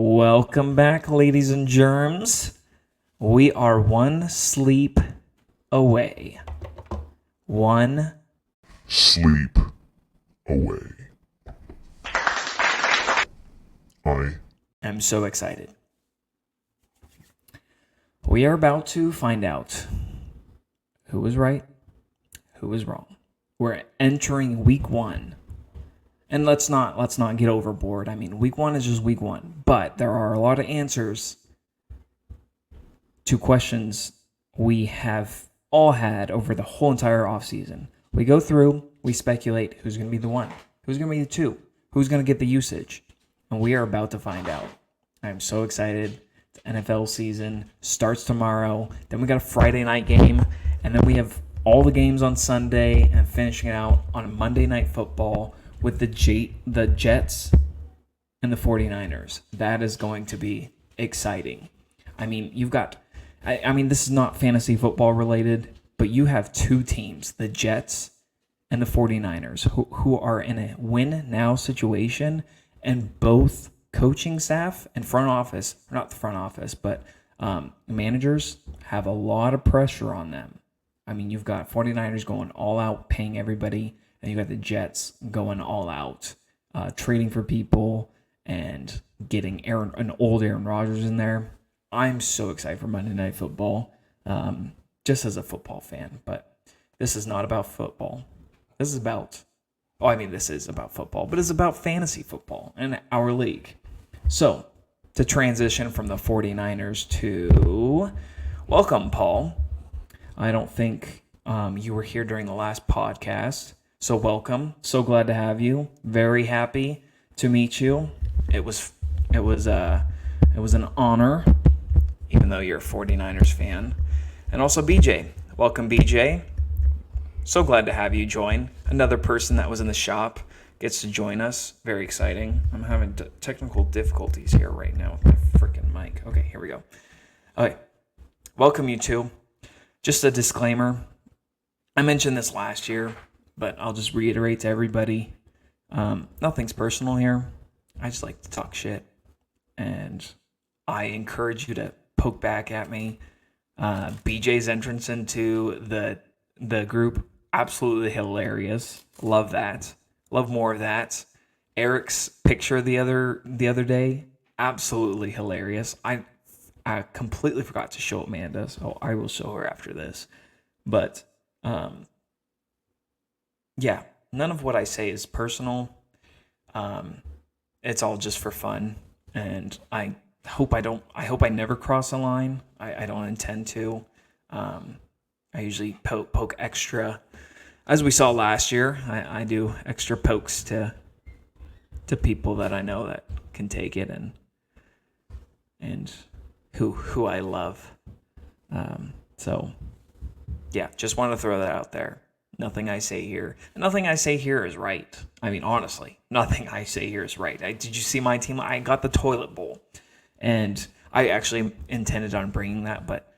Welcome back, ladies and germs. We are one sleep away. One Sleep away. I am so excited. We are about to find out who was right, who was wrong. We're entering week 1. And let's not get overboard. I mean, week 1 is just week 1, but there are a lot of answers to questions we have all had over the whole entire offseason. We go through, we speculate who's going to be the 1, who's going to be the 2, who's going to get the usage, and we are about to find out. I'm so excited. The NFL season starts tomorrow. Then we got a Friday night game, and then we have all the games on Sunday and finishing it out on Monday Night Football with the Jets and the 49ers. That is going to be exciting. I mean, you've got... I mean, this is not fantasy football related, but you have two teams, the Jets and the 49ers, who are in a win-now situation, and both coaching staff and front office, not the front office, but managers have a lot of pressure on them. I mean, you've got 49ers going all out, paying everybody, and you've got the Jets going all out, trading for people and getting an old Aaron Rodgers in there. I'm so excited for Monday Night Football, just as a football fan. But this is not about football. This is about football, but it's about fantasy football and our league. So, to transition from the 49ers to... Welcome, Paul. I don't think you were here during the last podcast, so welcome. So glad to have you. Very happy to meet you. It was an honor, even though you're a 49ers fan. And also BJ. Welcome, BJ. So glad to have you join. Another person that was in the shop gets to join us. Very exciting. I'm having technical difficulties here right now with my freaking mic. Okay, here we go. Okay. Welcome, you two. Just a disclaimer. I mentioned this last year, but I'll just reiterate to everybody. Nothing's personal here. I just like to talk shit. And I encourage you to poke back at me. BJ's entrance into the group, absolutely hilarious. Love that. Love more of that. Eric's picture the other day, absolutely hilarious. I completely forgot to show Amanda, so I will show her after this. But yeah, none of what I say is personal. It's all just for fun, and I hope I never cross a line. I don't intend to. I usually poke extra, as we saw last year. I do extra pokes to people that I know that can take it and who I love. So yeah, just want to throw that out there. Nothing I say here is right. I mean, honestly, nothing I say here is right. Did you see my team? I got the toilet bowl. And I actually intended on bringing that, but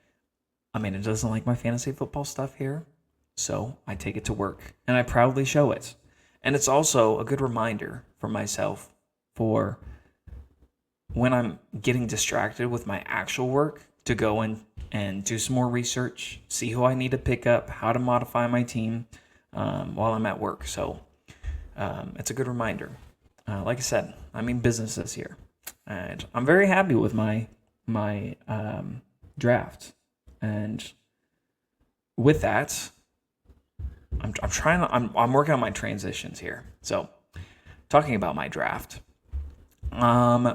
Amanda doesn't like my fantasy football stuff here, so I take it to work, and I proudly show it. And it's also a good reminder for myself for when I'm getting distracted with my actual work to go in and do some more research, see who I need to pick up, how to modify my team while I'm at work. So it's a good reminder. Like I said, I'm in business this year. And I'm very happy with my draft, and with that, I'm working on my transitions here. So, talking about my draft,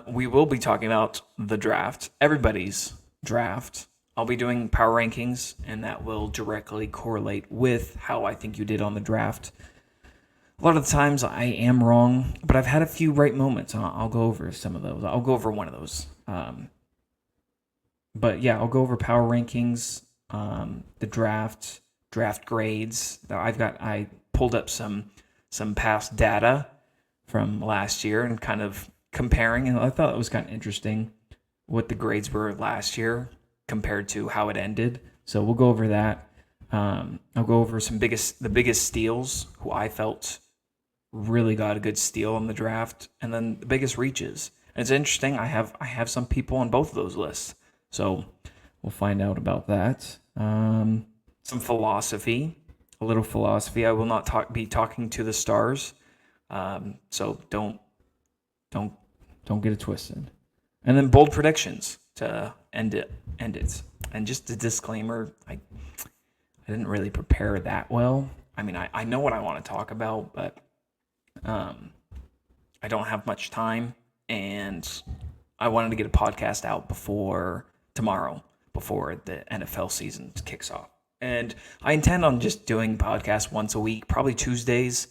we will be talking about the draft, everybody's draft. I'll be doing power rankings, and that will directly correlate with how I think you did on the draft. A lot of the times I am wrong, but I've had a few right moments. I'll go over some of those. I'll go over one of those. But yeah, I'll go over power rankings, the draft grades. I pulled up some past data from last year and kind of comparing, and I thought it was kind of interesting what the grades were last year compared to how it ended. So we'll go over that. I'll go over the biggest steals, who I felt really got a good steal in the draft, and then the biggest reaches. It's interesting. I have some people on both of those lists, so we'll find out about that. Some philosophy, a little philosophy. I will not be talking to the stars, so don't get it twisted. And then bold predictions to end it. And just a disclaimer, I didn't really prepare that well. I mean, I know what I want to talk about, but I don't have much time, and I wanted to get a podcast out before tomorrow, before the NFL season kicks off. And I intend on just doing podcasts once a week, probably Tuesdays.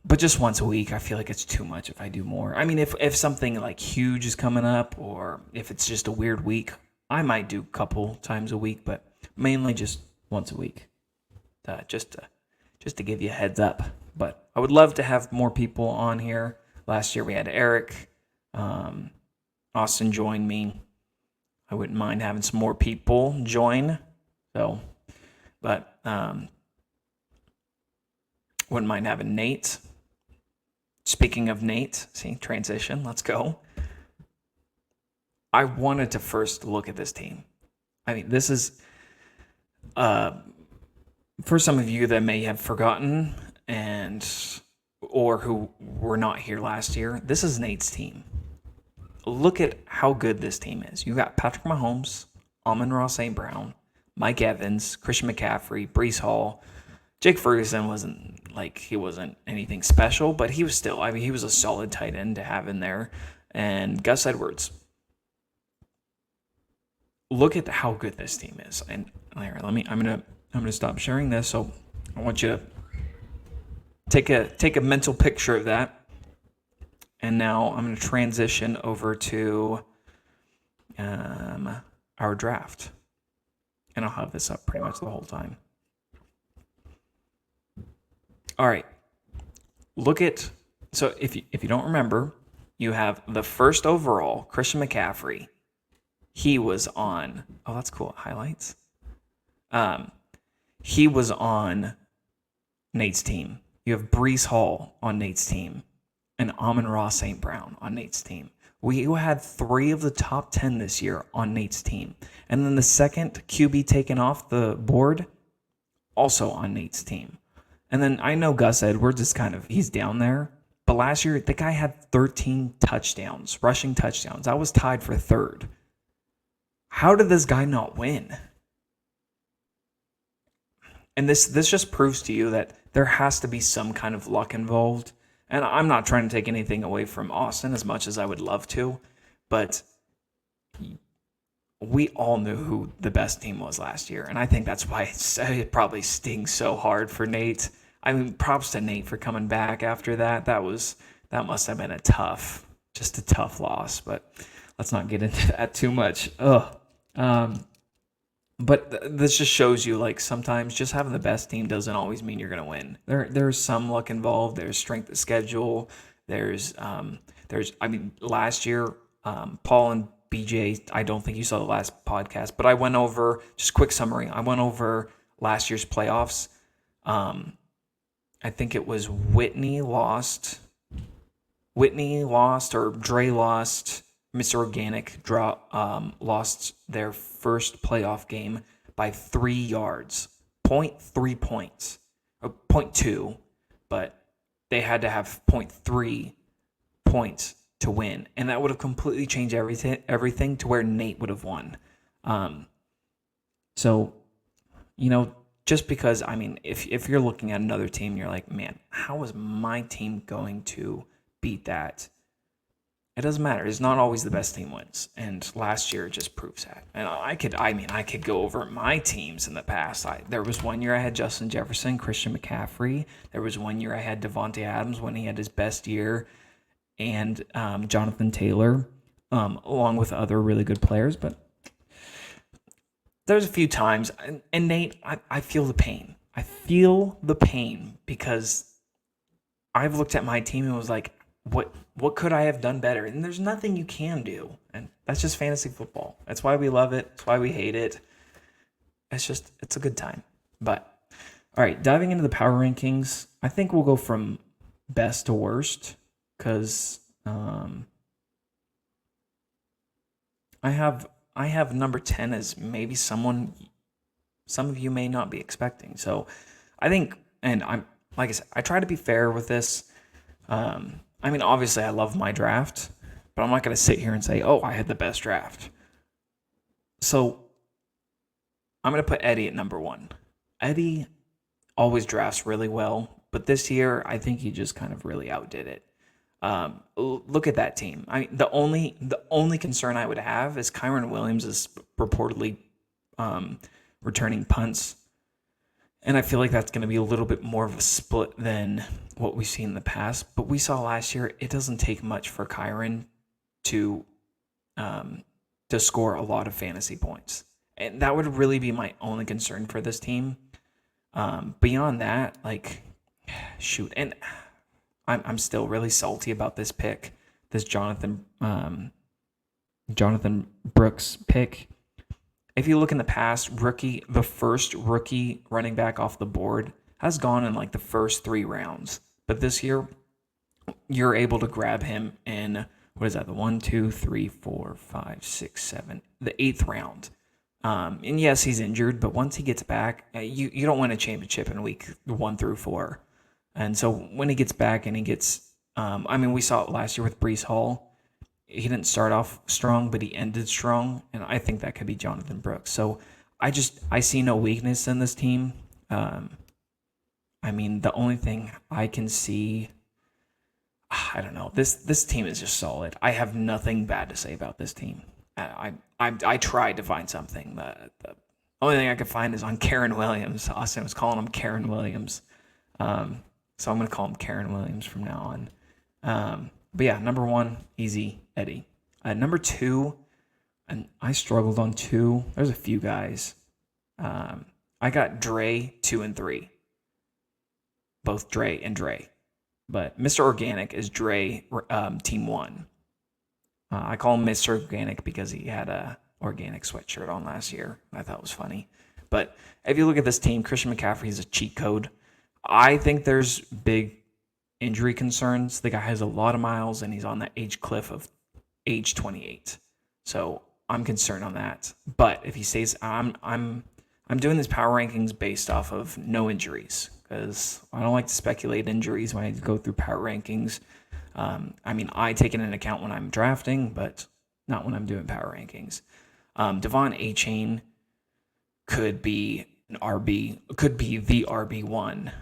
But just once a week, I feel like it's too much if I do more. I mean, if something like huge is coming up, or if it's just a weird week, I might do a couple times a week, but mainly just once a week, just to give you a heads up. But I would love to have more people on here. Last year we had Eric, Austin joined me. I wouldn't mind having some more people join. So, but wouldn't mind having Nate. Speaking of Nate, see, transition, let's go. I wanted to first look at this team. I mean, this is, for some of you that may have forgotten or who were not here last year, this is Nate's team. Look at how good this team is. You got Patrick Mahomes, Amon-Ra St. Brown, Mike Evans, Christian McCaffrey, Breece Hall. Jake Ferguson wasn't anything special, but he was still, I mean, he was a solid tight end to have in there. And Gus Edwards. Look at how good this team is. And here, I'm gonna stop sharing this. So I want you to take a mental picture of that. And now I'm going to transition over to our draft. And I'll have this up pretty much the whole time. All right. So if you don't remember, you have the first overall, Christian McCaffrey. He was on, oh, that's cool, highlights. He was on Nate's team. You have Breece Hall on Nate's team. And Amon-Ra St. Brown on Nate's team. We had 3 of the top 10 this year on Nate's team. And then the second QB taken off the board, also on Nate's team. And then I know Gus Edwards is he's down there. But last year, the guy had 13 touchdowns, rushing touchdowns. I was tied for 3rd. How did this guy not win? And this just proves to you that there has to be some kind of luck involved. And I'm not trying to take anything away from Austin as much as I would love to, but we all knew who the best team was last year. And I think that's why it probably stings so hard for Nate. I mean, props to Nate for coming back after that. That must have been a tough loss, but let's not get into that too much. But this just shows you, like, sometimes just having the best team doesn't always mean you're going to win. There's some luck involved. There's strength of schedule. Last year, Paul and BJ, I don't think you saw the last podcast, but I went over, just quick summary, I went over last year's playoffs. I think it was Whitney lost, or Dre lost. Mr. Organic lost their first playoff game by 3 yards, 0.3 points, or 0.2, but they had to have 0.3 points to win, and that would have completely changed everything to where Nate would have won. So, just because, I mean, if you're looking at another team, you're like, man, how is my team going to beat that? It doesn't matter. It's not always the best team wins. And last year it just proves that. And I could go over my teams in the past. There was one year I had Justin Jefferson, Christian McCaffrey. There was one year I had Devontae Adams when he had his best year, and Jonathan Taylor, along with other really good players. But there's a few times, and Nate, I feel the pain. I feel the pain because I've looked at my team and was like, what could I have done better? And there's nothing you can do. And that's just fantasy football. That's why we love it. That's why we hate it. It's a good time. But, all right, diving into the power rankings, I think we'll go from best to worst. because I have number 10 as maybe someone some of you may not be expecting. So I think, and I'm like I said, I try to be fair with this. I mean, obviously, I love my draft, but I'm not going to sit here and say, "Oh, I had the best draft." So I'm going to put Eddie at number 1. Eddie always drafts really well, but this year I think he just kind of really outdid it. Look at that team. The only concern I would have is Kyron Williams is reportedly returning punts, and I feel like that's going to be a little bit more of a split than what we've seen in the past. But we saw last year it doesn't take much for Kyron to score a lot of fantasy points, and that would really be my only concern for this team. Beyond that, like, shoot, and I'm still really salty about this pick, this Jonathan Brooks pick. If you look in the past, the first rookie running back off the board has gone in like the first 3 rounds. But this year, you're able to grab him in, what is that, the 1, 2, 3, 4, 5, 6, 7, the 8th round. And yes, he's injured, but once he gets back, you don't win a championship in week 1 through 4. And so when he gets back and he gets, we saw it last year with Breece Hall. He didn't start off strong, but he ended strong, and I think that could be Jonathan Brooks. So I see no weakness in this team. The only thing I can see, I don't know. This team is just solid. I have nothing bad to say about this team. I tried to find something. The only thing I could find is on Karen Williams. Austin was calling him Karen Williams. So I'm going to call him Karen Williams from now on. But yeah, number 1, easy, Eddie. Number 2, and I struggled on 2. There's a few guys. I got Dre 2 and 3. Both Dre and Dre. But Mr. Organic is Dre team 1. I call him Mr. Organic because he had a organic sweatshirt on last year. I thought it was funny. But if you look at this team, Christian McCaffrey is a cheat code. I think there's big injury concerns. The guy has a lot of miles, and he's on that age cliff of age 28. So I'm concerned on that. But if he stays, I'm doing these power rankings based off of no injuries, because I don't like to speculate injuries when I go through power rankings. I take it into account when I'm drafting, but not when I'm doing power rankings. Devon Achane could be the RB1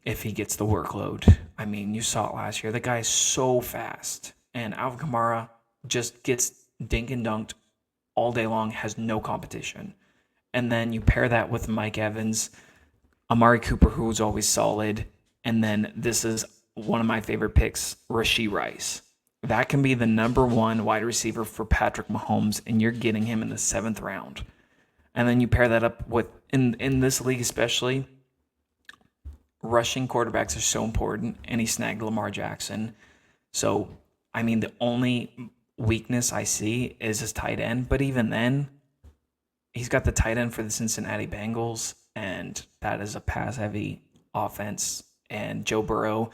if he gets the workload. You saw it last year. The guy's so fast, and Alvin Kamara just gets dink and dunked all day long, has no competition. And then you pair that with Mike Evans, Amari Cooper, who's always solid, and then this is one of my favorite picks, Rashee Rice. That can be the number 1 wide receiver for Patrick Mahomes, and you're getting him in the 7th round. And then you pair that up with, in this league especially, rushing quarterbacks are so important, and he snagged Lamar Jackson. So, the only weakness I see is his tight end, but even then, he's got the tight end for the Cincinnati Bengals, and that is a pass-heavy offense. And Joe Burrow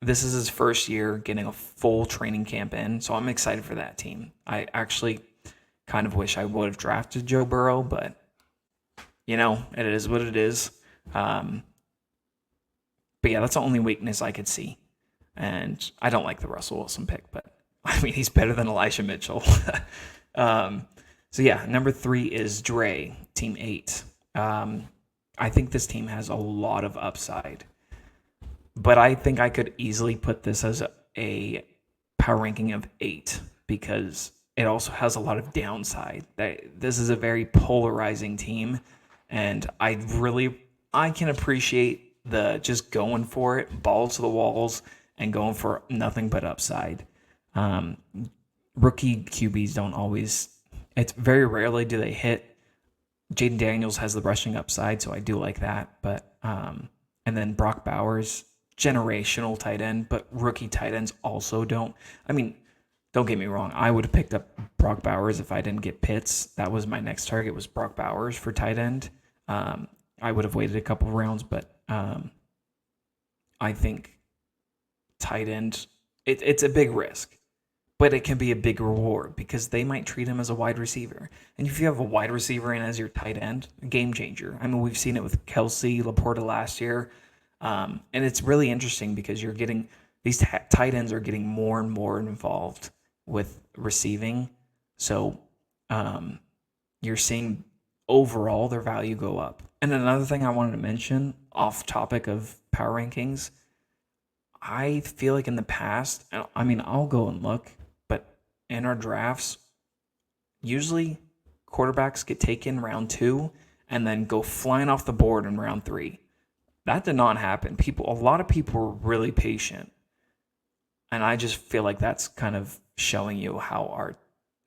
this is his first year getting a full training camp in, so I'm excited for that team. I actually kind of wish I would have drafted Joe Burrow, but it is what it is. But yeah, that's the only weakness I could see. And I don't like the Russell Wilson pick, but he's better than Elijah Mitchell. So yeah, number 3 is Dre, team 8. I think this team has a lot of upside, but I think I could easily put this as a power ranking of 8 because it also has a lot of downside. This is a very polarizing team, and I can appreciate the just going for it, balls to the walls, and going for nothing but upside. Rookie QBs don't always. It's very rarely do they hit. Jaden Daniels has the rushing upside, so I do like that. But and then Brock Bowers, generational tight end, but rookie tight ends also don't. Don't get me wrong. I would have picked up Brock Bowers if I didn't get Pitts. That was my next target, was Brock Bowers for tight end. I would have waited a couple of rounds, but I think tight end, it's a big risk, but it can be a big reward because they might treat him as a wide receiver. And if you have a wide receiver in as your tight end, a game changer. I mean, we've seen it with Kelsey, Laporta last year. And it's really interesting because you're getting these tight ends are getting more and more involved with receiving. So you're seeing overall their value go up. And another thing I wanted to mention off topic of power rankings, I feel like in the past, I mean, I'll go and look, but in our drafts, usually quarterbacks get taken round 2 and then go flying off the board in round 3. That did not happen. A lot of people were really patient. And I just feel like that's kind of showing you how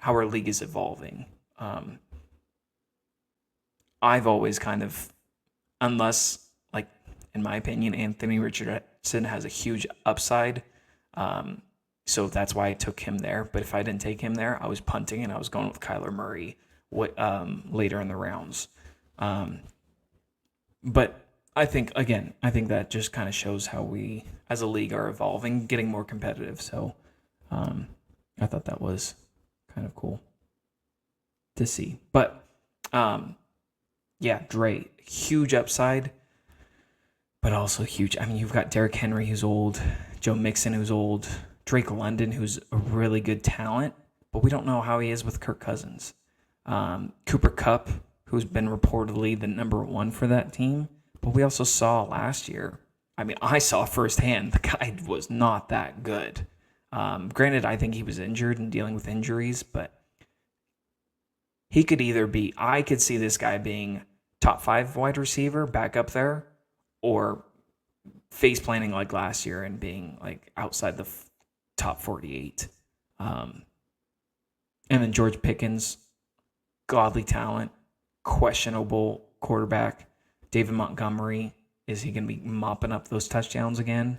our league is evolving. I've always kind of, unless, like, in my opinion, Anthony Richardson has a huge upside. So that's why I took him there. But if I didn't take him there, I was punting and I was going with Kyler Murray later in the rounds. But I think that just kind of shows how we, as a league, are evolving, getting more competitive. So I thought that was kind of cool to see. But yeah, Dre, huge upside, but also huge. I mean, you've got Derrick Henry, who's old, Joe Mixon, who's old, Drake London, who's a really good talent, but we don't know how he is with Kirk Cousins. Cooper Kupp, who's been reportedly the number 1 for that team, but we also saw last year, I mean, I saw firsthand, the guy was not that good. Granted, I think he was injured and dealing with injuries, but he could either be, I could see this guy being top 5 wide receiver back up there, or face planting like last year and being like outside the top 48. And then George Pickens, godly talent, questionable quarterback. David Montgomery, is he going to be mopping up those touchdowns again?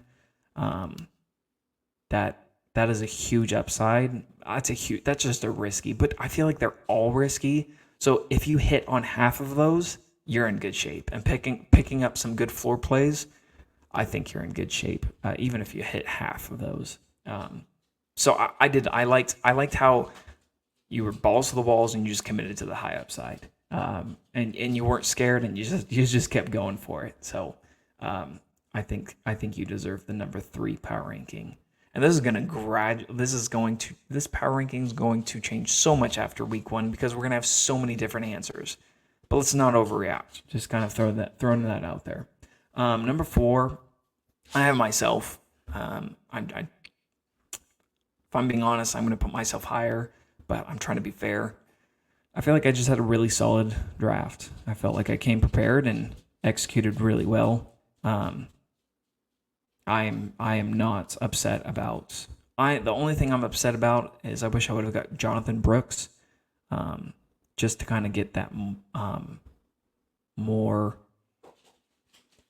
That is a huge upside. That's just a risky, but I feel like they're all risky. So if you hit on half of those, you're in good shape. And picking up some good floor plays, I think you're in good shape, even if you hit half of those. So I liked how you were balls to the walls and you just committed to the high upside, and you weren't scared and you just kept going for it. So I think you deserve the number 3 power ranking. And this power ranking is going to change so much after week 1 because we're going to have so many different answers. But let's not overreact. Just kind of throwing that out there. Number 4, I have myself. If I'm being honest, I'm going to put myself higher, but I'm trying to be fair. I feel like I just had a really solid draft. I felt like I came prepared and executed really well. I am not upset about. The only thing I'm upset about is I wish I would have got Jonathan Brooks, just to kind of get that more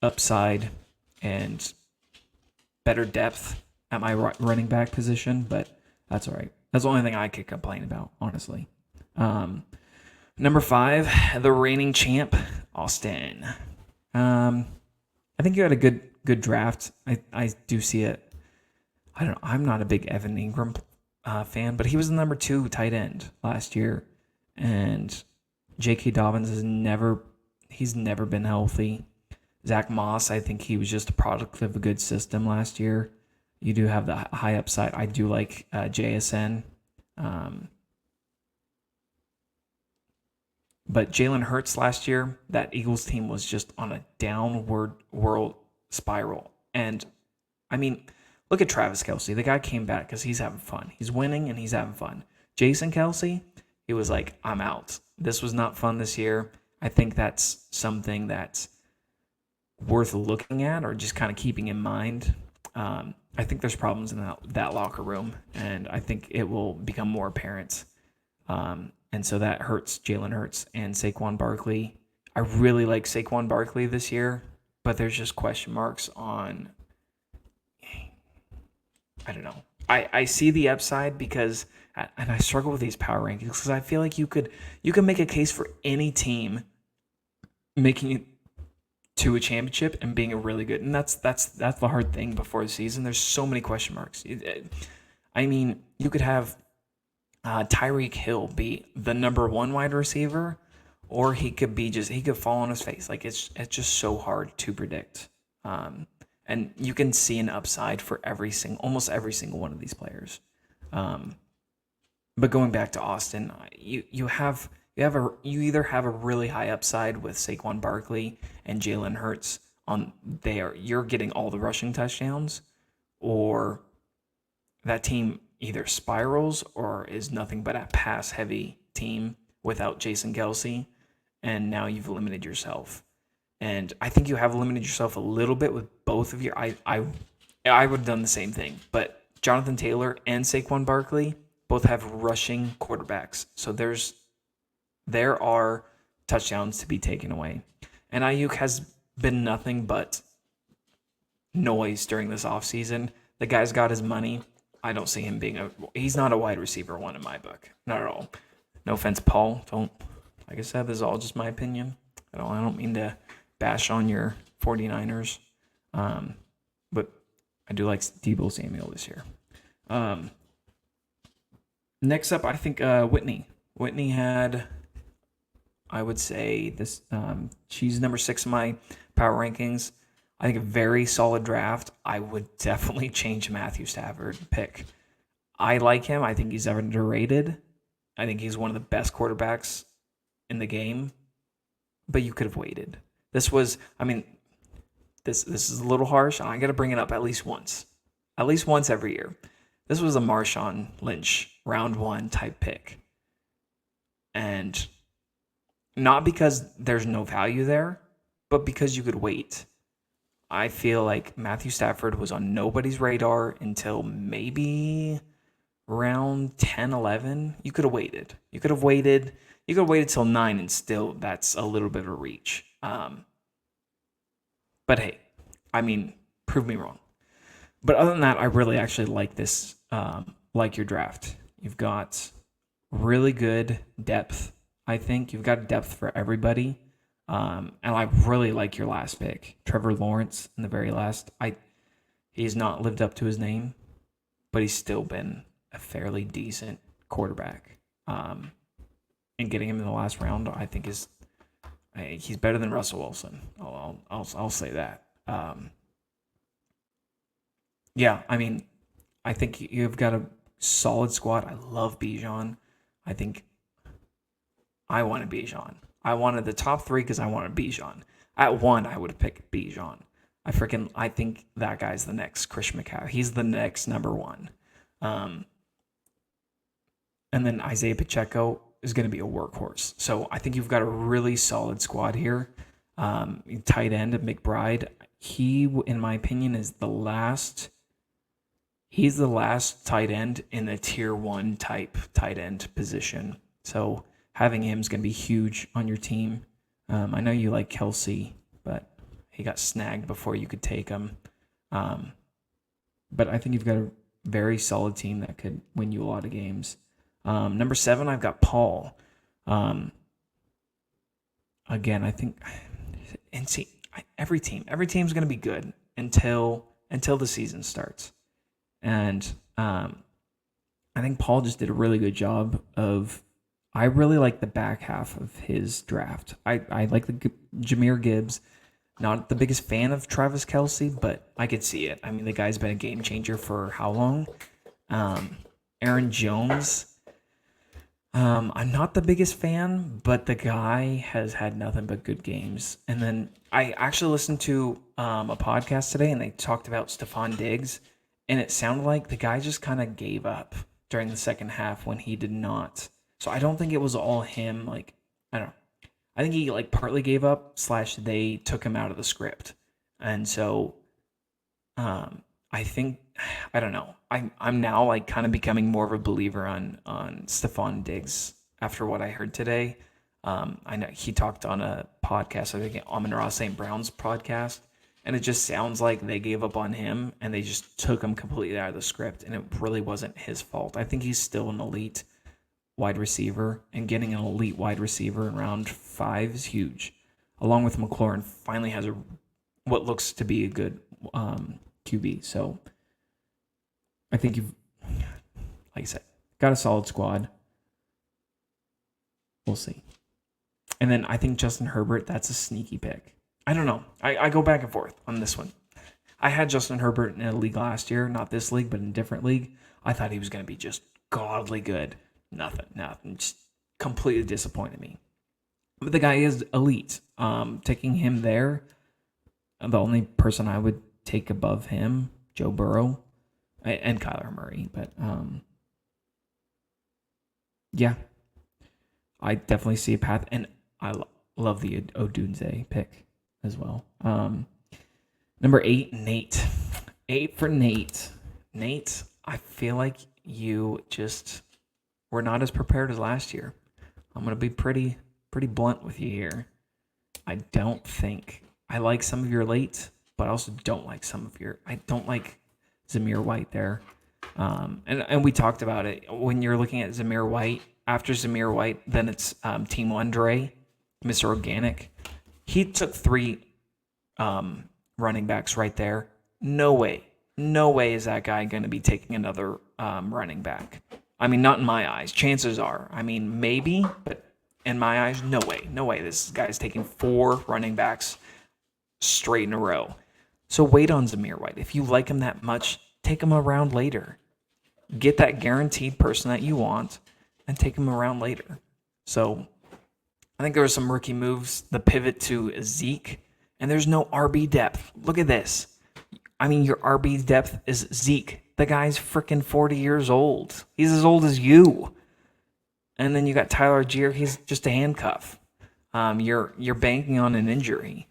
upside and better depth at my running back position. But that's all right. That's the only thing I could complain about, honestly. Number 5, the reigning champ, Austin. I think you had a good draft. I do see it. I don't know. I'm not a big Evan Ingram fan, but he was the number 2 tight end last year, and J.K. Dobbins he's never been healthy. Zach Moss, I think he was just a product of a good system last year. You do have the high upside. I do like JSN. But Jalen Hurts last year, that Eagles team was just on a downward world spiral. And, I mean, look at Travis Kelce. The guy came back because he's having fun. He's winning and he's having fun. Jason Kelce, he was like, I'm out. This was not fun this year. I think that's something that's worth looking at or just kind of keeping in mind. I think there's problems in that locker room, and I think it will become more apparent. And so that hurts Jalen Hurts and Saquon Barkley. I really like Saquon Barkley this year, but there's just question marks on, I don't know. I see the upside because, and I struggle with these power rankings because I feel like you could make a case for any team making to a championship and being a really good. And that's the hard thing before the season. There's so many question marks. I mean, you could have Tyreek Hill be the number one wide receiver, or he could fall on his face. Like it's just so hard to predict. And you can see an upside for almost every single one of these players. But going back to Austin, you either have a really high upside with Saquon Barkley and Jalen Hurts you're getting all the rushing touchdowns, or that team either spirals or is nothing but a pass heavy team without Jason Kelce, and now you've limited yourself. And I think you have limited yourself a little bit with both of your. I would have done the same thing, but Jonathan Taylor and Saquon Barkley both have rushing quarterbacks, so there are touchdowns to be taken away. And Ayuk has been nothing but noise during this offseason. The guy's got his money. I don't see him he's not a wide receiver one in my book. Not at all. No offense, Paul. Like I said, this is all just my opinion. I don't mean to bash on your 49ers. But I do like Deebo Samuel this year. Next up, I think Whitney. Whitney had, I would say, this. She's number 6 in my power rankings. I think a very solid draft. I would definitely change Matthew Stafford pick. I like him. I think he's underrated. I think he's one of the best quarterbacks in the game. But you could have waited. This is a little harsh. I got to bring it up at least once every year. This was a Marshawn Lynch round 1 type pick. And not because there's no value there, but because you could wait. I feel like Matthew Stafford was on nobody's radar until maybe round 10, 11. You could have waited. You could have waited till 9, and still that's a little bit of a reach. But hey, prove me wrong. But other than that, I really actually like this, like your draft. You've got really good depth, I think. You've got depth for everybody. And I really like your last pick, Trevor Lawrence, in the very last. He's not lived up to his name, but he's still been a fairly decent quarterback. And getting him in the last round, I think he's better than Russell Wilson. I'll say that. I think you've got a solid squad. I love Bijan. I think I wanted Bijan. I wanted the top 3 because I wanted Bijan. At 1, I would have picked Bijan. I think that guy's the next Christian McCaffrey. He's the next number 1. And then Isaiah Pacheco is going to be a workhorse. So I think you've got a really solid squad here. Tight end McBride. He, in my opinion, is the last. He's the last tight end in the tier 1 type tight end position. So having him is going to be huge on your team. I know you like Kelce, but he got snagged before you could take him. But I think you've got a very solid team that could win you a lot of games. Number 7, I've got Paul. Again, I think, and see, every team's going to be good until the season starts. And I think Paul just did a really good job of. I really like the back half of his draft. I like the Jahmyr Gibbs. Not the biggest fan of Travis Kelce, but I could see it. The guy's been a game changer for how long? Aaron Jones. I'm not the biggest fan, but the guy has had nothing but good games. And then I actually listened to a podcast today, and they talked about Stephon Diggs, and it sounded like the guy just kind of gave up during the second half when he did not. So I don't think it was all him. I don't know. I think he partly gave up / they took him out of the script. And so I think, I don't know. I'm now kind of becoming more of a believer on Stephon Diggs after what I heard today. I know he talked on a podcast, I think Amon-Ra St. Brown's podcast, and it just sounds like they gave up on him and they just took him completely out of the script, and it really wasn't his fault. I think he's still an elite wide receiver, and getting an elite wide receiver in round 5 is huge. along with McLaurin, finally has what looks to be a good QB. So I think you've, like I said, got a solid squad. We'll see. And then I think Justin Herbert, that's a sneaky pick. I don't know. I go back and forth on this one. I had Justin Herbert in a league last year, not this league, but in a different league. I thought he was going to be just godly good. Nothing. Just completely disappointed me. But the guy is elite. Taking him there, the only person I would take above him, Joe Burrow, and Kyler Murray. But yeah, I definitely see a path, and I love the Odunze pick as well. Number 8, Nate. 8 for Nate. Nate, I feel like you just were not as prepared as last year. I'm going to be pretty blunt with you here. I don't think I like some of your late, but I also don't like some of your. I don't like Zamir White there. And we talked about it. When you're looking at Zamir White, after Zamir White, then it's Team Andre, Mr. Organic. He took 3 running backs right there. No way is that guy going to be taking another running back. I mean, not in my eyes. Chances are. I mean, maybe, but in my eyes, no way. This guy's taking 4 running backs straight in a row. So wait on Zamir White. If you like him that much, take him around later. Get that guaranteed person that you want and take him around later. So I think there were some rookie moves. The pivot to Zeke, and there's no RB depth. Look at this. I mean, your RB depth is Zeke. The guy's freaking 40 years old. He's as old as you. And then you got Tyler Algier. He's just a handcuff. You're banking on an injury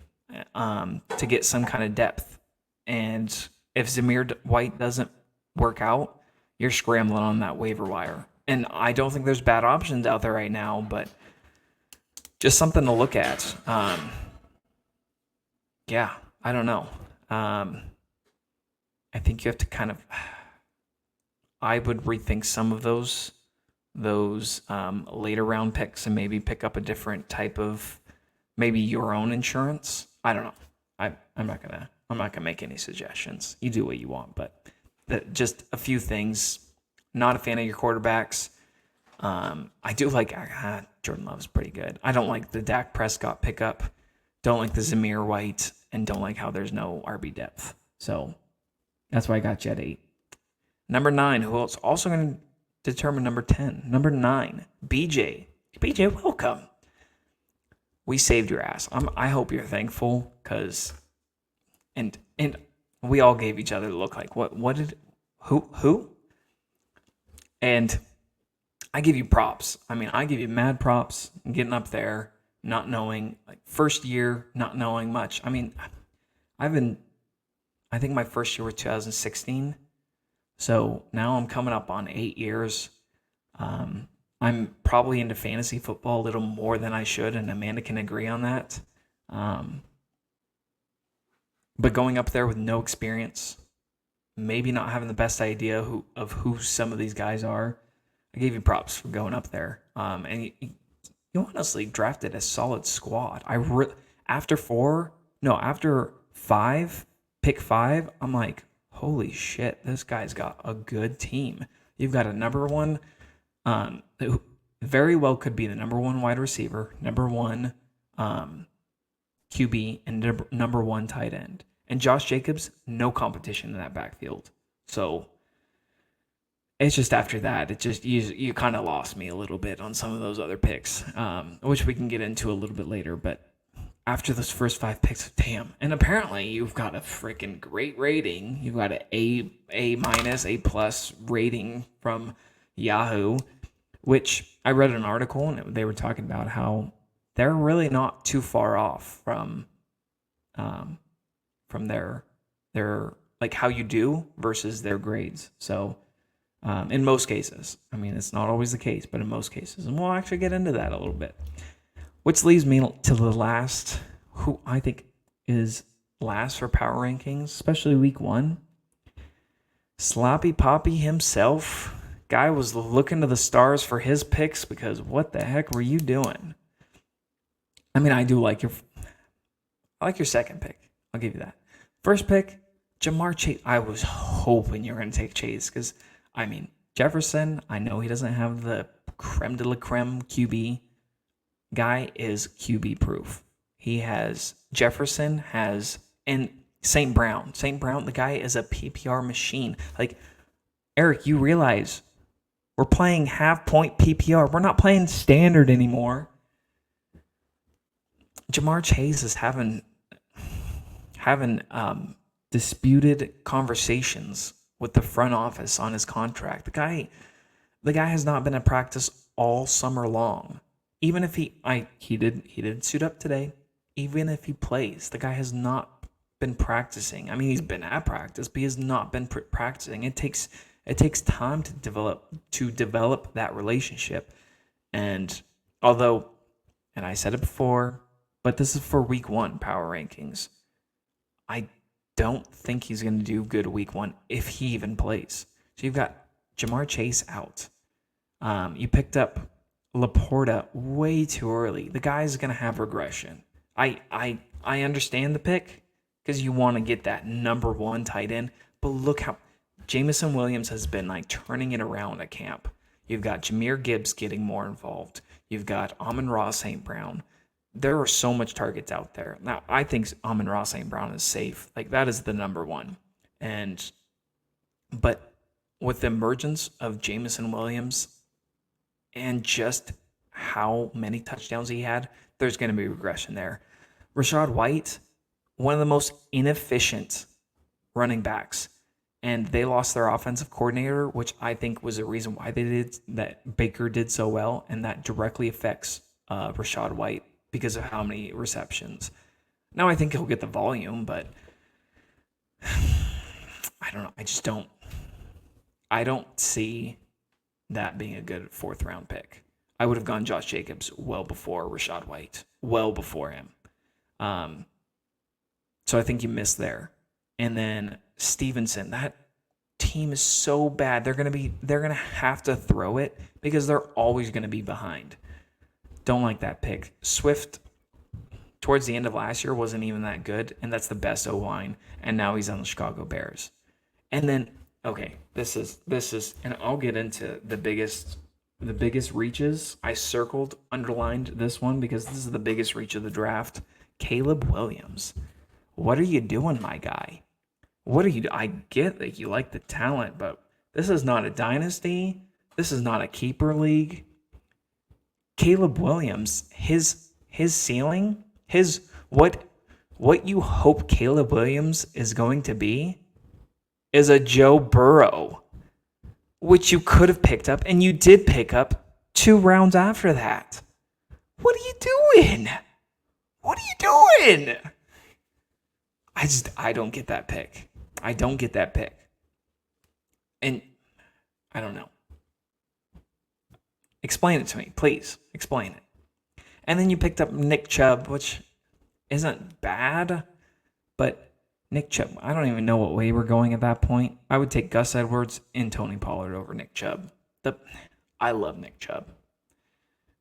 to get some kind of depth. And if Zamir White doesn't work out, you're scrambling on that waiver wire. And I don't think there's bad options out there right now, but just something to look at. Yeah, I don't know. I think you have to kind of. I would rethink some of those later round picks and maybe pick up a different type of, maybe your own insurance. I don't know. I'm not gonna make any suggestions. You do what you want, but just a few things. Not a fan of your quarterbacks. I do like Jordan Love's pretty good. I don't like the Dak Prescott pickup. Don't like the Zamir White, and don't like how there's no RB depth. So that's why I got you at 8. Number 9, who else? Also going to determine number 10. Number 9, BJ. BJ, welcome. We saved your ass. I hope you're thankful, because and we all gave each other the look like, who? And I give you props. I mean, I give you mad props getting up there, not knowing, like, first year, not knowing much. I mean, I think my first year was 2016. So now I'm coming up on 8 years. I'm probably into fantasy football a little more than I should, and Amanda can agree on that. But going up there with no experience, maybe not having the best idea of who some of these guys are, I gave you props for going up there. And you honestly drafted a solid squad. After 5, pick 5, I'm like, holy shit, this guy's got a good team. You've got a number 1, who very well could be the number 1 wide receiver, number 1 QB, and number 1 tight end. And Josh Jacobs, no competition in that backfield. So it's just after that, it just you kind of lost me a little bit on some of those other picks, which we can get into a little bit later. But after those first 5 picks, damn. And apparently you've got a freaking great rating. You've got an A-, A+ rating from Yahoo, which I read an article, and they were talking about how they're really not too far off from their like how you do versus their grades. So in most cases, I mean, it's not always the case, but in most cases, and we'll actually get into that a little bit. Which leads me to the last, who I think is last for power rankings, especially week 1. Sloppy Poppy himself. Guy was looking to the stars for his picks, because what the heck were you doing? I mean, I do like I like your second pick. I'll give you that. First pick, Jamar Chase. I was hoping you were going to take Chase because, I mean, Jefferson, I know he doesn't have the creme de la creme QB. Guy is QB proof. Jefferson has, and St. Brown. St. Brown, the guy is a PPR machine. Like, Eric, you realize we're playing half-point PPR. We're not playing standard anymore. Jamar Chase is having disputed conversations with the front office on his contract. The guy has not been at practice all summer long. Even if he did suit up today. Even if he plays, the guy has not been practicing. I mean, he's been at practice, but he has not been practicing. It takes time to develop that relationship. And although, and I said it before, but this is for week 1 power rankings. I don't think he's going to do good week 1 if he even plays. So you've got Jamar Chase out. You picked up Laporta way too early. The guy's going to have regression. I understand the pick because you want to get that number 1 tight end, but look how Jameson Williams has been like turning it around at camp. You've got Jahmyr Gibbs getting more involved. You've got Amon-Ra St. Brown. There are so much targets out there. Now, I think Amon-Ra St. Brown is safe. Like, that is the number 1. But with the emergence of Jameson Williams and just how many touchdowns he had, there's going to be regression there. Rachaad White, one of the most inefficient running backs, and they lost their offensive coordinator, which I think was a reason why Baker did so well, and that directly affects Rachaad White because of how many receptions. Now I think he'll get the volume, but I don't know. I don't see that being a good 4th round pick. I would have gone Josh Jacobs well before Rachaad White, well before him. So I think you missed there. And then Stevenson, that team is so bad. They're gonna have to throw it because they're always gonna be behind. Don't like that pick. Swift, towards the end of last year, wasn't even that good, and that's the best O-line. And now he's on the Chicago Bears. And then, okay, this is, and I'll get into the biggest reaches. I underlined this one because this is the biggest reach of the draft. Caleb Williams. What are you doing, my guy? I get that you like the talent, but this is not a dynasty. This is not a keeper league. Caleb Williams, his ceiling, what you hope Caleb Williams is going to be is a Joe Burrow, which you could have picked up, and you did pick up 2 rounds after that. What are you doing? What are you doing? I don't get that pick. I don't get that pick. And I don't know. Explain it to me, please. Explain it. And then you picked up Nick Chubb, which isn't bad, but Nick Chubb, I don't even know what way we're going at that point. I would take Gus Edwards and Tony Pollard over Nick Chubb. I love Nick Chubb.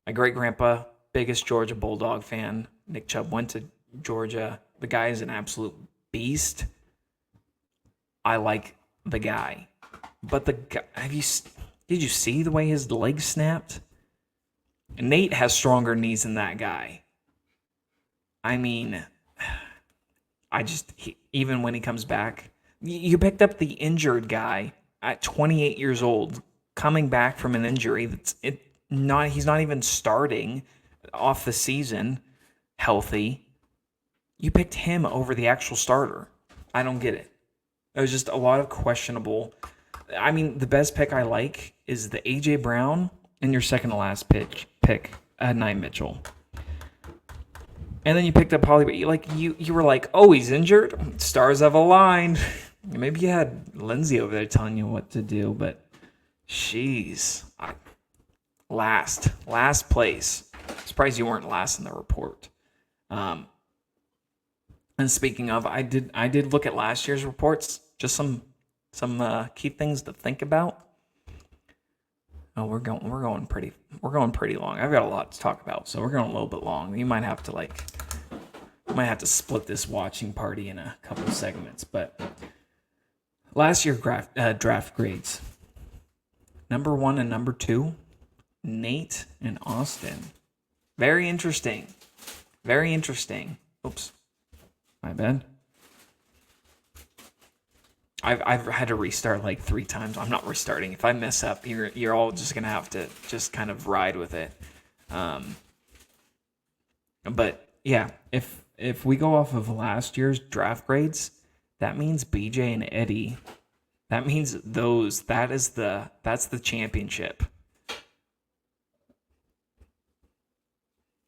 My great-grandpa, biggest Georgia Bulldog fan. Nick Chubb went to Georgia. The guy is an absolute beast. I like the guy. But the guy, did you see the way his legs snapped? Nate has stronger knees than that guy. I mean, even when he comes back, you picked up the injured guy at 28 years old, coming back from an injury he's not even starting off the season healthy. You picked him over the actual starter. I don't get it. It was just a lot of questionable. I mean, the best pick I like is the A.J. Brown and your second to last pick, Adonai Mitchell. And then you picked up Hollywood. You were like, oh, he's injured? Stars have aligned. Maybe you had Lindsay over there telling you what to do, but jeez. Last place. Surprised you weren't last in the report. And speaking of, I did look at last year's reports. Just some key things to think about. Oh, we're going pretty long. I've got a lot to talk about, so we're going a little bit long. You might have to might have to split this watching party in a couple of segments. But last year draft grades. Number 1 and number 2, Nate and Austin. Very interesting. Very interesting. Oops. My bad. I've had to restart like 3 times. I'm not restarting. If I mess up, you're all just gonna have to just kind of ride with it. But yeah, if we go off of last year's draft grades, that means BJ and Eddie. That means that's the championship.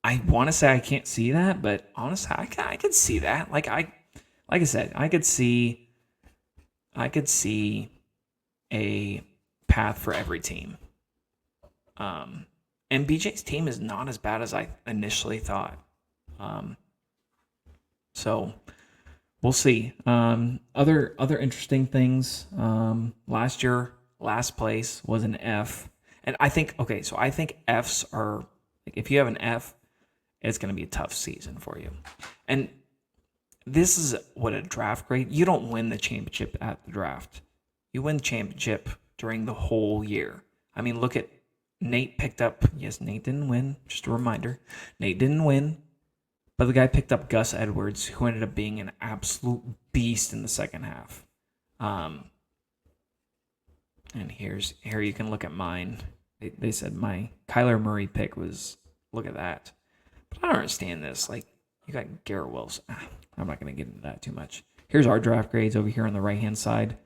I want to say I can't see that, but honestly, I could see that. Like I said, I could see a path for every team. And BJ's team is not as bad as I initially thought. So we'll see. Other interesting things. Last year, last place was an F, and I think Fs are like, if you have an F, it's going to be a tough season for you. And this is what a draft grade. You don't win the championship at the draft. You win the championship during the whole year. I mean, look at Nate picked up. Yes, Nate didn't win. Just a reminder. Nate didn't win. But the guy picked up Gus Edwards, who ended up being an absolute beast in the second half. And here you can look at mine. They said my Kyler Murray pick was, look at that. But I don't understand this. Like, you got Garrett Wilson. I'm not going to get into that too much. Here's our draft grades over here on the right-hand side.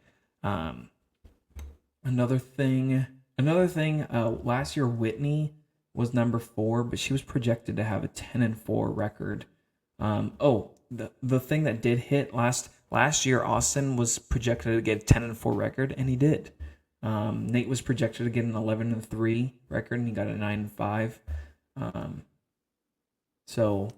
Another thing, last year Whitney was number 4, but she was projected to have a 10-4 record. The thing that did hit last year, Austin was projected to get a 10-4 record, and he did. Nate was projected to get an 11-3 record, and he got a 9-5. So,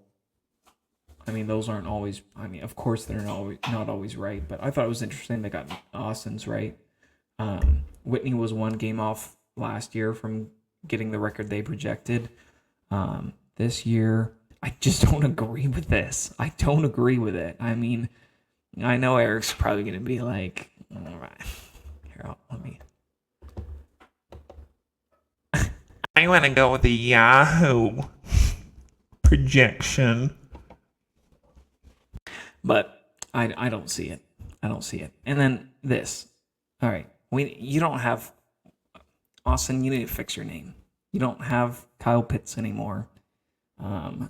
I mean, those aren't always. I mean, of course, they're not always right. But I thought it was interesting they got Austin's right. Whitney was 1 game off last year from getting the record they projected. This year, I just don't agree with this. I don't agree with it. I mean, I know Eric's probably going to be like, all right, here, let me. I want to go with the Yahoo projection. But I don't see it. I don't see it. And then this. All right. You don't have Austin, you need to fix your name. You don't have Kyle Pitts anymore. A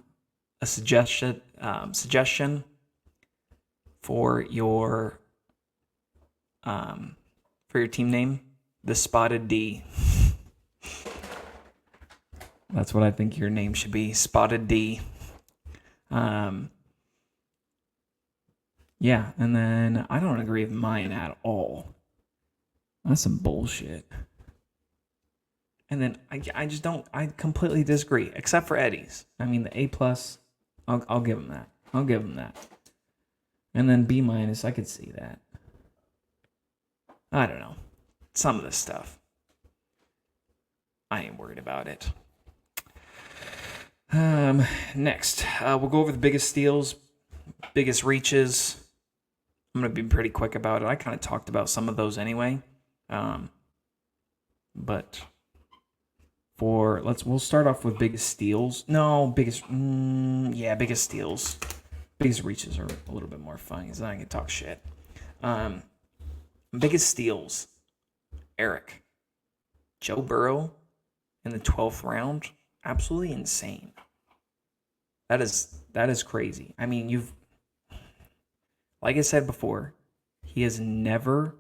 suggestion for your team name, the Spotted D. That's what I think your name should be, Spotted D. Yeah, and then I don't agree with mine at all. That's some bullshit. And then I just don't. I completely disagree, except for Eddie's. I mean, the A+, I'll give him that. I'll give him that. And then B-, I could see that. I don't know. Some of this stuff, I ain't worried about it. Next, we'll go over the biggest steals, biggest reaches. I'm going to be pretty quick about it. I kind of talked about some of those anyway. But we'll start off with biggest steals. No, biggest steals. Biggest reaches are a little bit more fun because then I can talk shit. Biggest steals. Eric. Joe Burrow in the 12th round. Absolutely insane. That is crazy. I mean, like I said before, he has never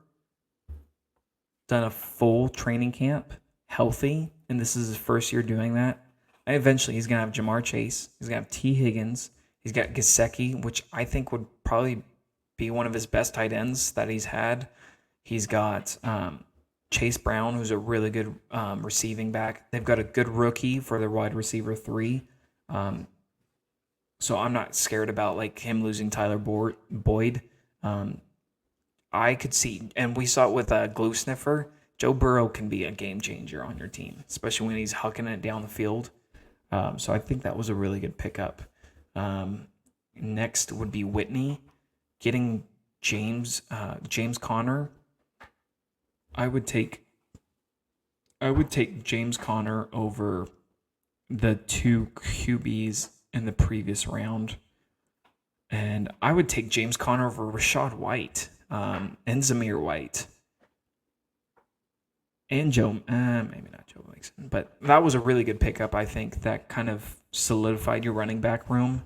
done a full training camp healthy, and this is his first year doing that. And eventually, he's going to have Jamar Chase. He's going to have T. Higgins. He's got Gesicki, which I think would probably be one of his best tight ends that he's had. He's got Chase Brown, who's a really good receiving back. They've got a good rookie for their wide receiver 3. So I'm not scared about like him losing Tyler Boyd. I could see, and we saw it with Glue Sniffer. Joe Burrow can be a game changer on your team, especially when he's hucking it down the field. So I think that was a really good pickup. next would be Whitney. Getting James Conner. I would take James Conner over the 2 QBs in the previous round. And I would take James Conner over Rachaad White and Zamir White. And maybe not Joe Mixon, but that was a really good pickup. I think that kind of solidified your running back room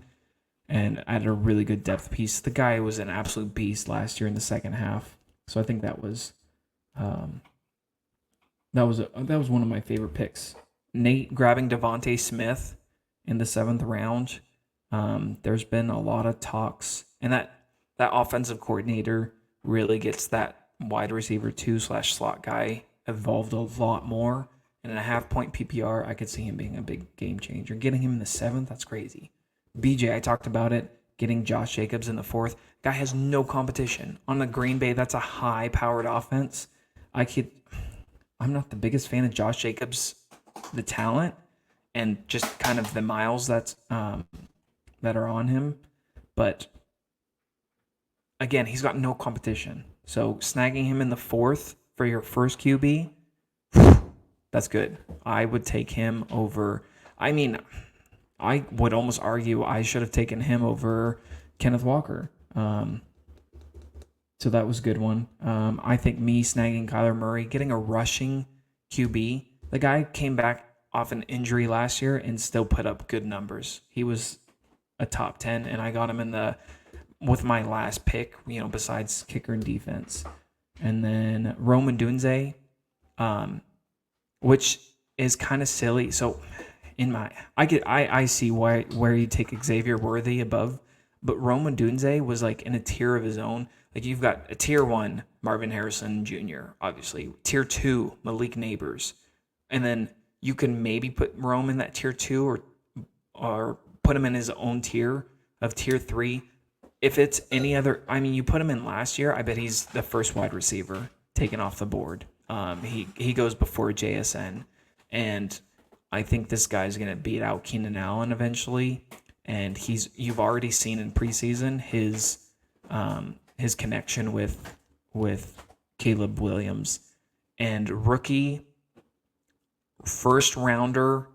and added a really good depth piece. The guy was an absolute beast last year in the second half, so I think that was one of my favorite picks. Nate grabbing Devontae Smith in the 7th round. There's been a lot of talks, and that offensive coordinator really gets that wide receiver 2/slot guy evolved a lot more. And in a half-point PPR, I could see him being a big game changer. Getting him in the 7th, that's crazy. BJ, I talked about it. Getting Josh Jacobs in the 4th. Guy has no competition. On the Green Bay, that's a high-powered offense. I'm not the biggest fan of Josh Jacobs, the talent, and just kind of the miles that are on him. But again, he's got no competition. So snagging him in the 4th for your first QB, that's good. I would take him over. I mean, I would almost argue I should have taken him over Kenneth Walker. So that was a good one. I think me snagging Kyler Murray, getting a rushing QB. The guy came back off an injury last year and still put up good numbers. He was a top 10, and I got him with my last pick, besides kicker and defense. And then Roman Dunze, which is kind of silly. So I see where you take Xavier Worthy above, but Roman Dunze was like in a tier of his own. Like you've got a tier 1, Marvin Harrison Jr., obviously. Tier 2, Malik Neighbors. And then you can maybe put Rome in that tier 2 or put him in his own tier of tier 3. If it's any other, you put him in last year, I bet he's the first wide receiver taken off the board. He goes before JSN. And I think this guy's going to beat out Keenan Allen eventually. And you've already seen in preseason his connection with Caleb Williams. And rookie first rounder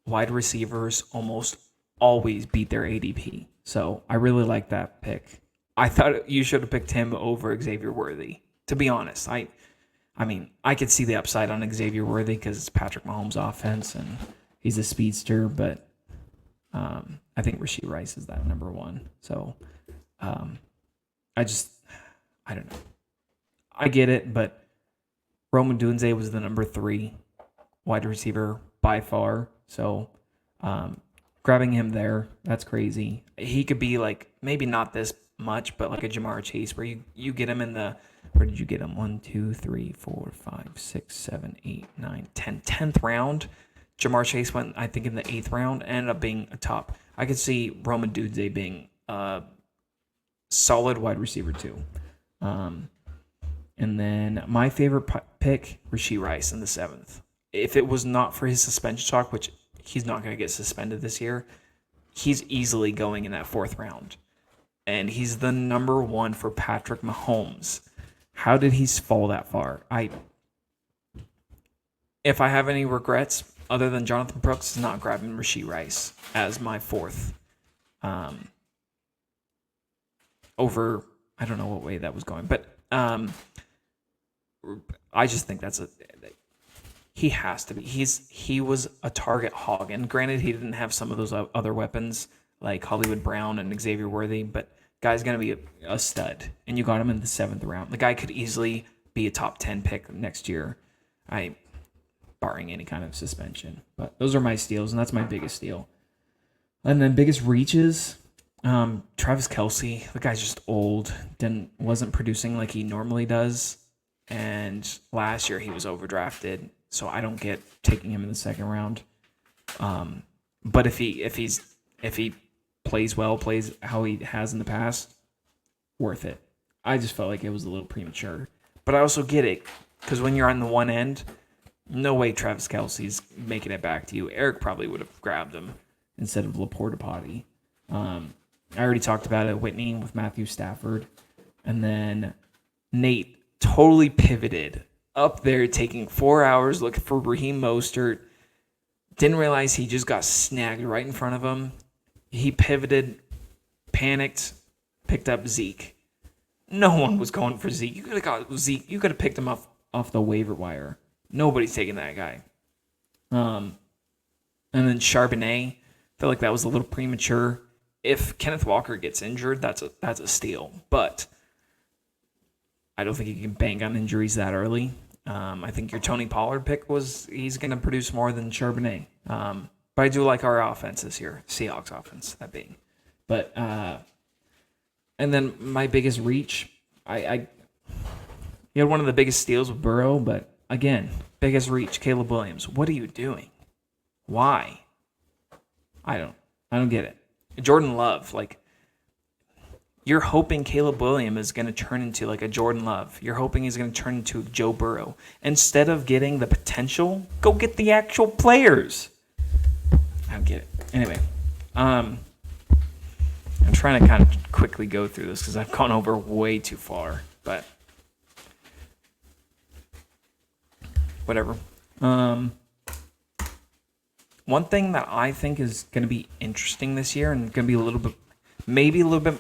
wide receivers almost always beat their ADP. So I really like that pick. I thought you should have picked him over Xavier Worthy. To be honest, I could see the upside on Xavier Worthy because it's Patrick Mahomes' offense and he's a speedster, but I think Rashee Rice is that number 1. So I don't know. I get it, but Roman Dunze was the number 3 wide receiver by far. So grabbing him there, that's crazy. He could be like, maybe not this much, but like a Jamar Chase where you get him in the, where did you get him? 1, 2, 3, 4, 5, 6, 7, 8, 9, 10. 10th round. Jamar Chase went, I think, in the 8th round, ended up being a top. I could see Roman Dunze being a solid wide receiver too. And then my favorite pick, Rashee Rice in the 7th. If it was not for his suspension talk, which he's not going to get suspended this year, he's easily going in that 4th round. And he's the number 1 for Patrick Mahomes. How did he fall that far? If I have any regrets, other than Jonathan Brooks, is not grabbing Rashee Rice as my 4th. Over, I don't know what way that was going, but I just think he has to be. He was a target hog, and granted, he didn't have some of those other weapons like Hollywood Brown and Xavier Worthy, but guy's gonna be a stud, and you got him in the 7th round. The guy could easily be a top 10 pick next year, barring any kind of suspension. But those are my steals, and that's my biggest steal. And then biggest reaches, Travis Kelce. The guy's just old, wasn't producing like he normally does, and last year he was overdrafted. So I don't get taking him in the 2nd round. But if he plays well, plays how he has in the past, worth it. I just felt like it was a little premature. But I also get it, because when you're on the one end, no way Travis Kelce's making it back to you. Eric probably would have grabbed him instead of Laporta Potty. I already talked about it, Whitney with Matthew Stafford. And then Nate totally pivoted up there, taking 4 hours looking for Raheem Mostert. Didn't realize he just got snagged right in front of him. He pivoted, panicked, picked up Zeke. No one was going for Zeke. You could have got Zeke. You could have picked him off the waiver wire. Nobody's taking that guy. And then Charbonnet, I feel like that was a little premature. If Kenneth Walker gets injured, that's a steal. But I don't think you can bank on injuries that early. I think your Tony Pollard pick he's going to produce more than Charbonnet. But I do like our offense this year, Seahawks offense, that being. But and then my biggest reach, he had one of the biggest steals with Burrow, but again, biggest reach, Caleb Williams. What are you doing? Why? I don't get it. Jordan Love, like, you're hoping Caleb Williams is going to turn into like a Jordan Love. You're hoping he's going to turn into Joe Burrow. Instead of getting the potential, go get the actual players. I don't get it. Anyway, I'm trying to kind of quickly go through this because I've gone over way too far, but whatever. One thing that I think is going to be interesting this year and going to be maybe a little bit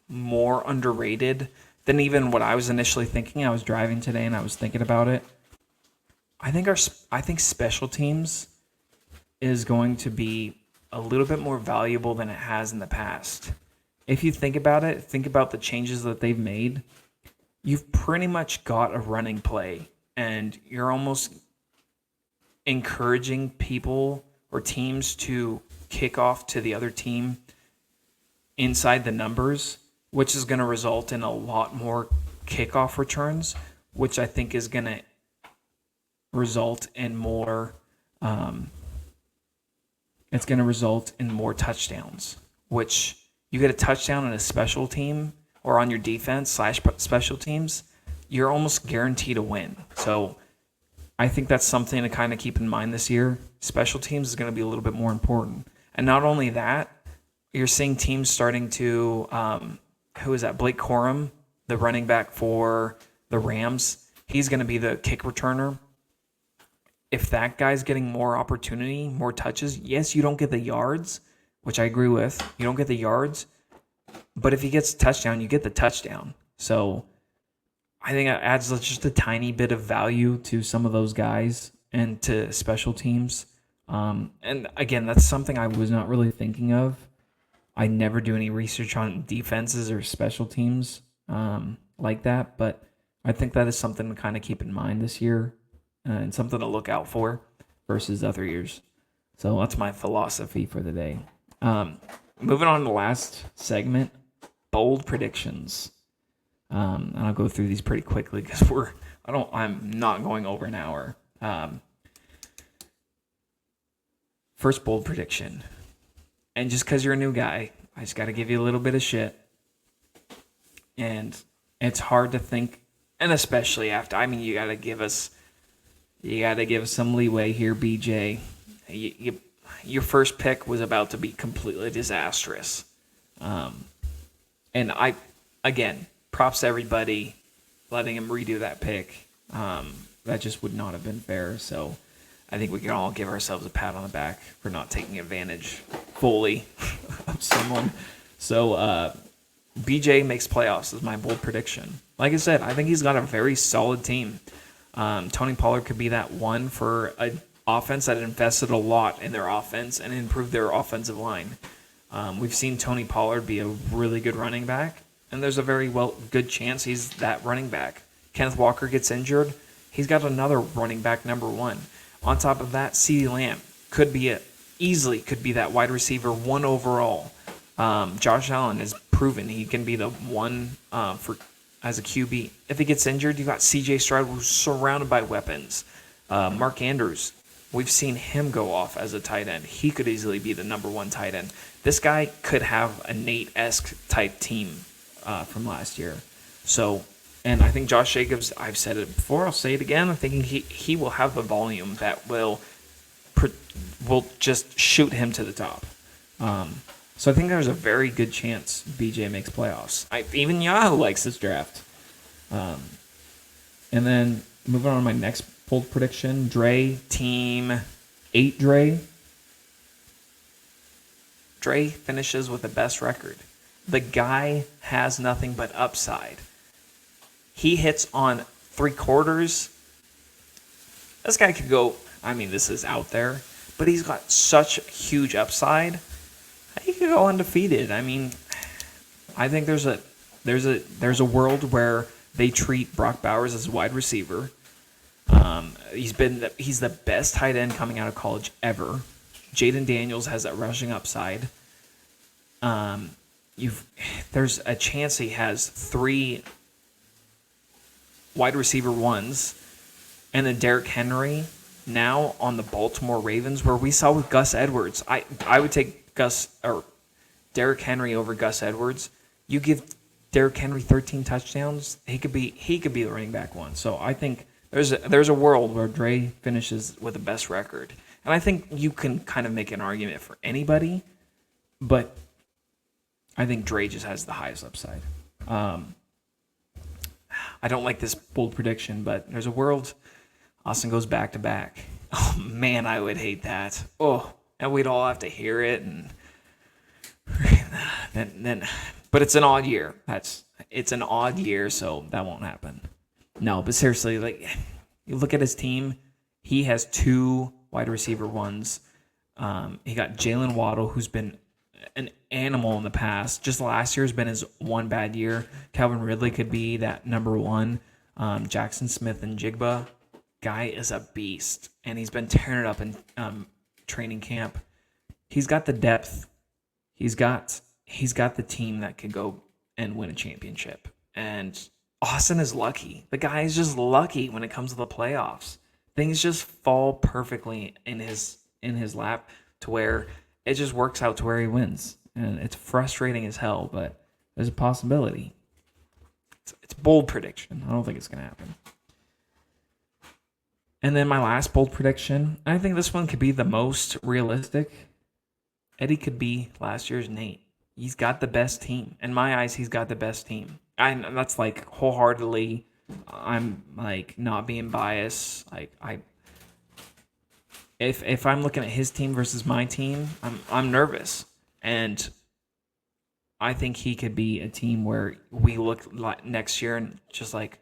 more underrated than even what I was initially thinking. I was driving today and I was thinking about it. I think special teams is going to be a little bit more valuable than it has in the past. If you think about it, think about the changes that they've made. You've pretty much got a running play, and you're almost encouraging people or teams to kick off to the other team inside the numbers, which is going to result in a lot more kickoff returns, which I think is going to result in more. It's going to result in more touchdowns, which you get a touchdown in a special team or on your defense / special teams, you're almost guaranteed a win. So I think that's something to kind of keep in mind this year. Special teams is going to be a little bit more important. And not only that, you're seeing teams starting to, who is that? Blake Corum, the running back for the Rams. He's going to be the kick returner. If that guy's getting more opportunity, more touches, yes, you don't get the yards, which I agree with. You don't get the yards. But if he gets a touchdown, you get the touchdown. So I think it adds just a tiny bit of value to some of those guys and to special teams. And again, that's something I was not really thinking of. I never do any research on defenses or special teams like that. But I think that is something to kind of keep in mind this year and something to look out for versus other years. So that's my philosophy for the day. Moving on to the last segment, bold predictions. And I'll go through these pretty quickly because I'm not going over an hour. First bold prediction. And just because you're a new guy, I just got to give you a little bit of shit. And it's hard to think, and especially after, you got to give us some leeway here, BJ. Your first pick was about to be completely disastrous. And again, props to everybody letting him redo that pick. That just would not have been fair. So I think we can all give ourselves a pat on the back for not taking advantage fully of someone. So BJ makes playoffs is my bold prediction. Like I said, I think he's got a very solid team. Tony Pollard could be that one for an offense that invested a lot in their offense and improved their offensive line. We've seen Tony Pollard be a really good running back, and there's a very good chance he's that running back. Kenneth Walker gets injured, he's got another running back number one. On top of that, CeeDee Lamb easily could be that wide receiver 1 overall. Josh Allen has proven he can be the one as a QB. If he gets injured, you got C.J. Stroud, who's surrounded by weapons. Mark Andrews, we've seen him go off as a tight end. He could easily be the number 1 tight end. This guy could have a Nate-esque type team from last year. So, and I think Josh Jacobs, I've said it before, I'll say it again, I'm thinking he will have a volume that will just shoot him to the top. So I think there's a very good chance BJ makes playoffs. Even Yahoo likes this draft. And then moving on to my next bold prediction, Dre, team 8 Dre. Dre finishes with the best record. The guy has nothing but upside. He hits on 3/4. This guy could go, I mean, this is out there, but he's got such huge upside. He could go undefeated. I mean, I think there's a world where they treat Brock Bowers as a wide receiver. He's the best tight end coming out of college ever. Jaden Daniels has that rushing upside. There's a chance he has 3 wide receiver ones, and then Derrick Henry now on the Baltimore Ravens, where we saw with Gus Edwards. I would take Derrick Henry over Gus Edwards. You give Derrick Henry 13 touchdowns, he could be the running back one. So I think there's a world where Dre finishes with the best record. And I think you can kind of make an argument for anybody, but I think Dre just has the highest upside. I don't like this bold prediction, but there's a world Austin goes back to back. Oh man, I would hate that. Oh, and we'd all have to hear it, and then but it's an odd year. It's an odd year, so that won't happen. No, but seriously, like, you look at his team, he has 2 wide receiver ones. He got Jalen Waddle, who's been an animal in the past. Just last year's been his one bad year. Calvin Ridley could be that number 1. Jackson Smith and Jigba. Guy is a beast, and he's been tearing it up in training camp. He's got the depth. He's got the team that could go and win a championship. And Austin is lucky. The guy is just lucky when it comes to the playoffs. Things just fall perfectly in his lap to where it just works out to where he wins. And it's frustrating as hell, but there's a possibility. It's a bold prediction. I don't think it's going to happen. And then my last bold prediction, I think this one could be the most realistic. Eddie could be last year's Nate. He's got the best team. In my eyes, he's got the best team. And that's like wholeheartedly, I'm like not being biased. Like if I'm looking at his team versus my team, I'm nervous. And I think he could be a team where we look like next year and just like,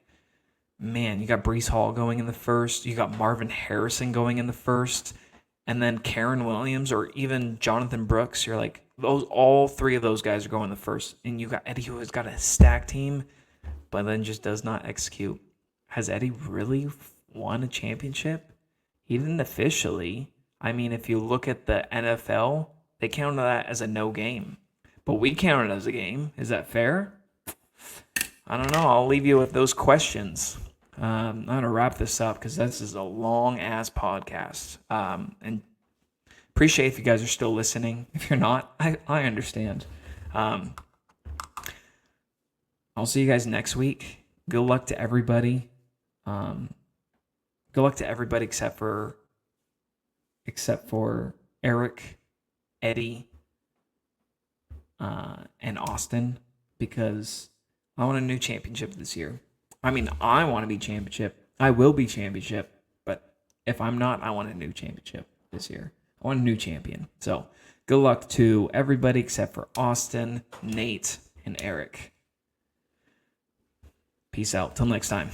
man, you got Breece Hall going in the first. You got Marvin Harrison going in the first. And then Karen Williams or even Jonathan Brooks. You're like, all 3 of those guys are going the first. And you got Eddie, who has got a stacked team, but then just does not execute. Has Eddie really won a championship? He didn't officially. I mean, if you look at the NFL, they counted that as a no game. But we count it as a game. Is that fair? I don't know. I'll leave you with those questions. I'm going to wrap this up because this is a long-ass podcast. And appreciate if you guys are still listening. If you're not, I understand. I'll see you guys next week. Good luck to everybody. Good luck to everybody except for Eric, Eddie, and Austin, because I want a new championship this year. I mean, I want to be championship. I will be championship, but if I'm not, I want a new championship this year. I want a new champion. So good luck to everybody except for Austin, Nate, and Eric. Peace out. Till next time.